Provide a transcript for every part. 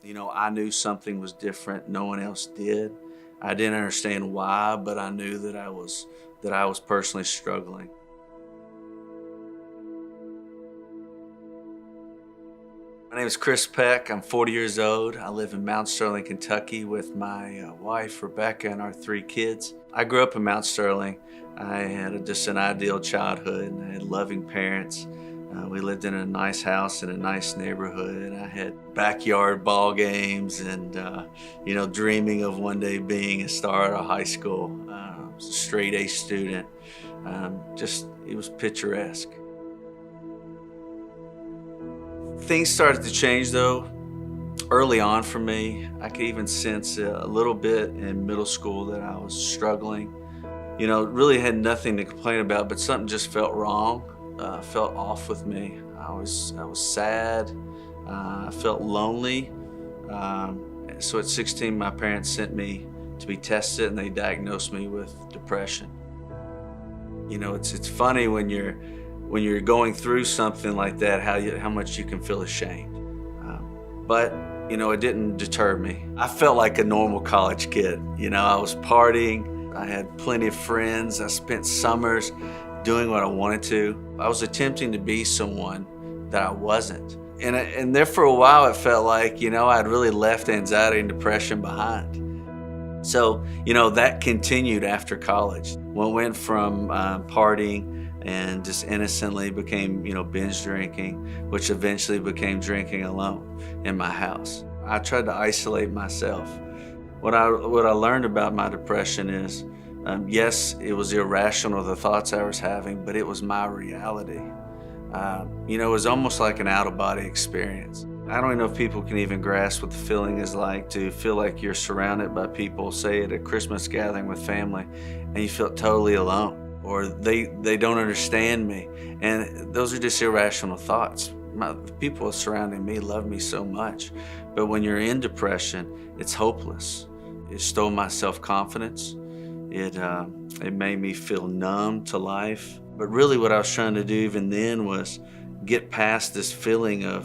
I knew something was different. No one else did. I didn't understand why, but I knew that I was personally struggling. My name is Chris Peck. I'm 40 years old. I live in Mount Sterling, Kentucky with my wife, Rebecca, and our 3 kids. I grew up in Mount Sterling. I had just an ideal childhood. I had loving parents. We lived in a nice house in a nice neighborhood. I had backyard ball games and, dreaming of one day being a star at a high school. I was a straight A student. It was picturesque. Things started to change though early on for me. I could even sense a little bit in middle school that I was struggling. Really had nothing to complain about, but something just felt wrong, felt off with me. I was sad. I felt lonely. So at 16, my parents sent me to be tested, and they diagnosed me with depression. It's funny when you're going through something like that, how much you can feel ashamed. But it didn't deter me. I felt like a normal college kid. I was partying. I had plenty of friends. I spent summers doing what I wanted to. I was attempting to be someone that I wasn't. And there for a while, it felt like, I'd really left anxiety and depression behind. So, that continued after college. Went from partying and just innocently became, binge drinking, which eventually became drinking alone in my house. I tried to isolate myself. What I learned about my depression is, yes, it was irrational, the thoughts I was having, but it was my reality. It was almost like an out-of-body experience. I don't even know if people can even grasp what the feeling is like to feel like you're surrounded by people, say at a Christmas gathering with family, and you feel totally alone, or they don't understand me. And those are just irrational thoughts. The people surrounding me love me so much, but when you're in depression, it's hopeless. It stole my self-confidence. It made me feel numb to life. But really what I was trying to do even then was get past this feeling of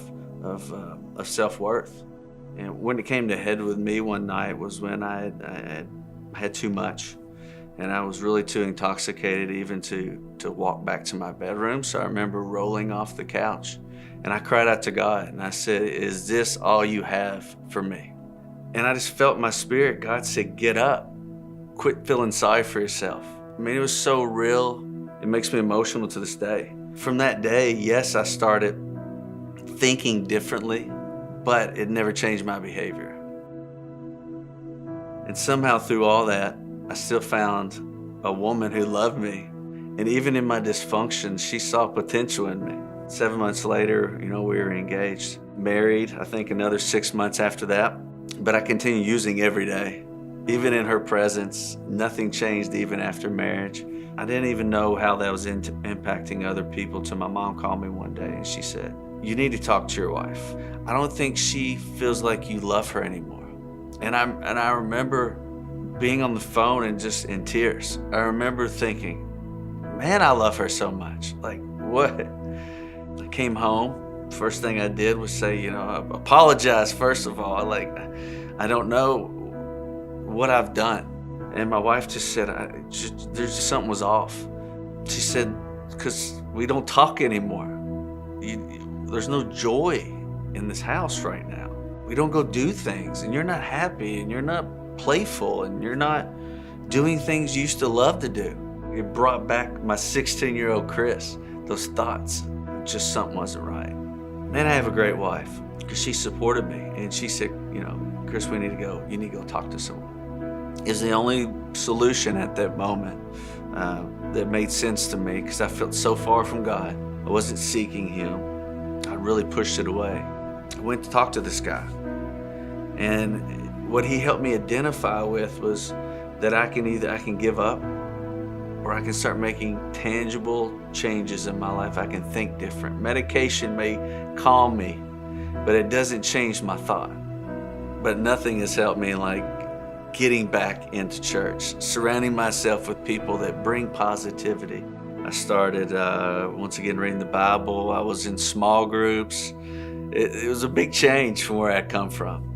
self-worth. And when it came to head with me one night was when I had too much. And I was really too intoxicated even to walk back to my bedroom. So I remember rolling off the couch and I cried out to God and I said, "Is this all you have for me?" And I just felt my spirit. God said, "Get up. Quit feeling sorry for yourself." I mean, it was so real. It makes me emotional to this day. From that day, yes, I started thinking differently, but it never changed my behavior. And somehow through all that, I still found a woman who loved me. And even in my dysfunction, she saw potential in me. 7 months later, we were engaged, married, I think another 6 months after that. But I continued using every day. Even in her presence, nothing changed even after marriage. I didn't even know how that was impacting other people till my mom called me one day and she said, "You need to talk to your wife. I don't think she feels like you love her anymore." And I remember being on the phone and just in tears. I remember thinking, man, I love her so much. Like, what? I came home. First thing I did was say, I apologize, first of all. Like, I don't know what I've done. And my wife just said, there's just something was off. She said, because we don't talk anymore. There's no joy in this house right now. We don't go do things, and you're not happy, and you're not playful, and you're not doing things you used to love to do. It brought back my 16-year-old Chris, those thoughts. Just something wasn't right. Then I have a great wife, because she supported me, and she said, Chris, you need to go talk to someone. Is the only solution at that moment that made sense to me, because I felt so far from God. I wasn't seeking Him. I really pushed it away. I went to talk to this guy, and what he helped me identify with was that I can give up, or I can start making tangible changes in my life. I can think different. Medication may calm me, but it doesn't change my thought. But nothing has helped me like getting back into church, surrounding myself with people that bring positivity. I started, once again, reading the Bible. I was in small groups. It was a big change from where I'd come from.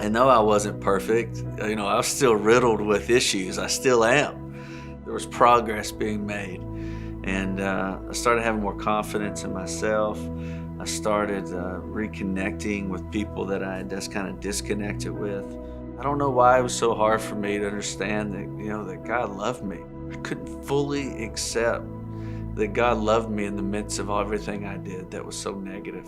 And no, I wasn't perfect. I was still riddled with issues. I still am. There was progress being made. And I started having more confidence in myself. I started reconnecting with people that I had just kind of disconnected with. I don't know why it was so hard for me to understand that God loved me. I couldn't fully accept that God loved me in the midst of everything I did that was so negative.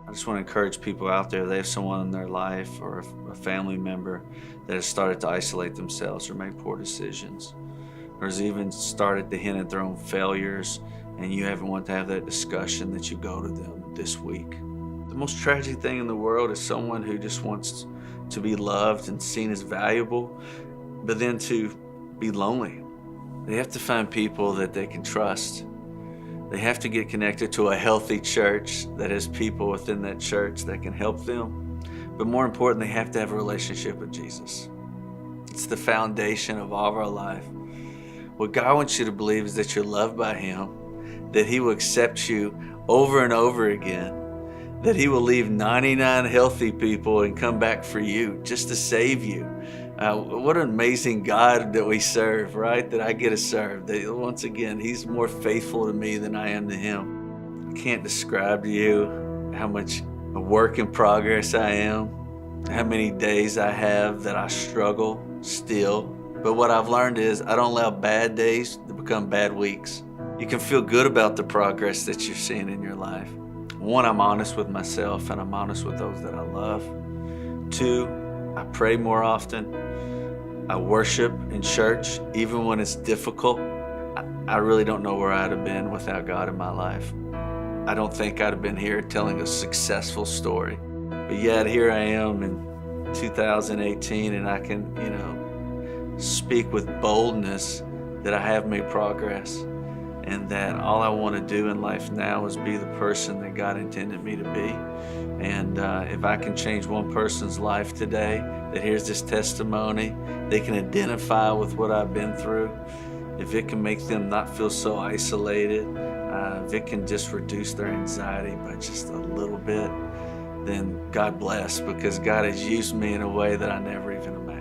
I just want to encourage people out there, they have someone in their life or a family member that has started to isolate themselves or make poor decisions, or has even started to hint at their own failures, and you haven't wanted to have that discussion, that you go to them this week. The most tragic thing in the world is someone who just wants to be loved and seen as valuable, but then to be lonely. They have to find people that they can trust. They have to get connected to a healthy church that has people within that church that can help them. But more important, they have to have a relationship with Jesus. It's the foundation of all of our life. What God wants you to believe is that you're loved by Him, that He will accept you over and over again, that He will leave 99 healthy people and come back for you just to save you. What an amazing God that we serve, right? That I get to serve. That once again, He's more faithful to me than I am to Him. I can't describe to you how much a work in progress I am, how many days I have that I struggle still. But what I've learned is I don't allow bad days to become bad weeks. You can feel good about the progress that you're seeing in your life. One, I'm honest with myself and I'm honest with those that I love. Two, I pray more often. I worship in church, even when it's difficult. I really don't know where I'd have been without God in my life. I don't think I'd have been here telling a successful story. But yet here I am in 2018, and I can, speak with boldness that I have made progress, and that all I want to do in life now is be the person that God intended me to be. And if I can change one person's life today that hears this testimony, they can identify with what I've been through. If it can make them not feel so isolated, if it can just reduce their anxiety by just a little bit, then God bless, because God has used me in a way that I never even imagined.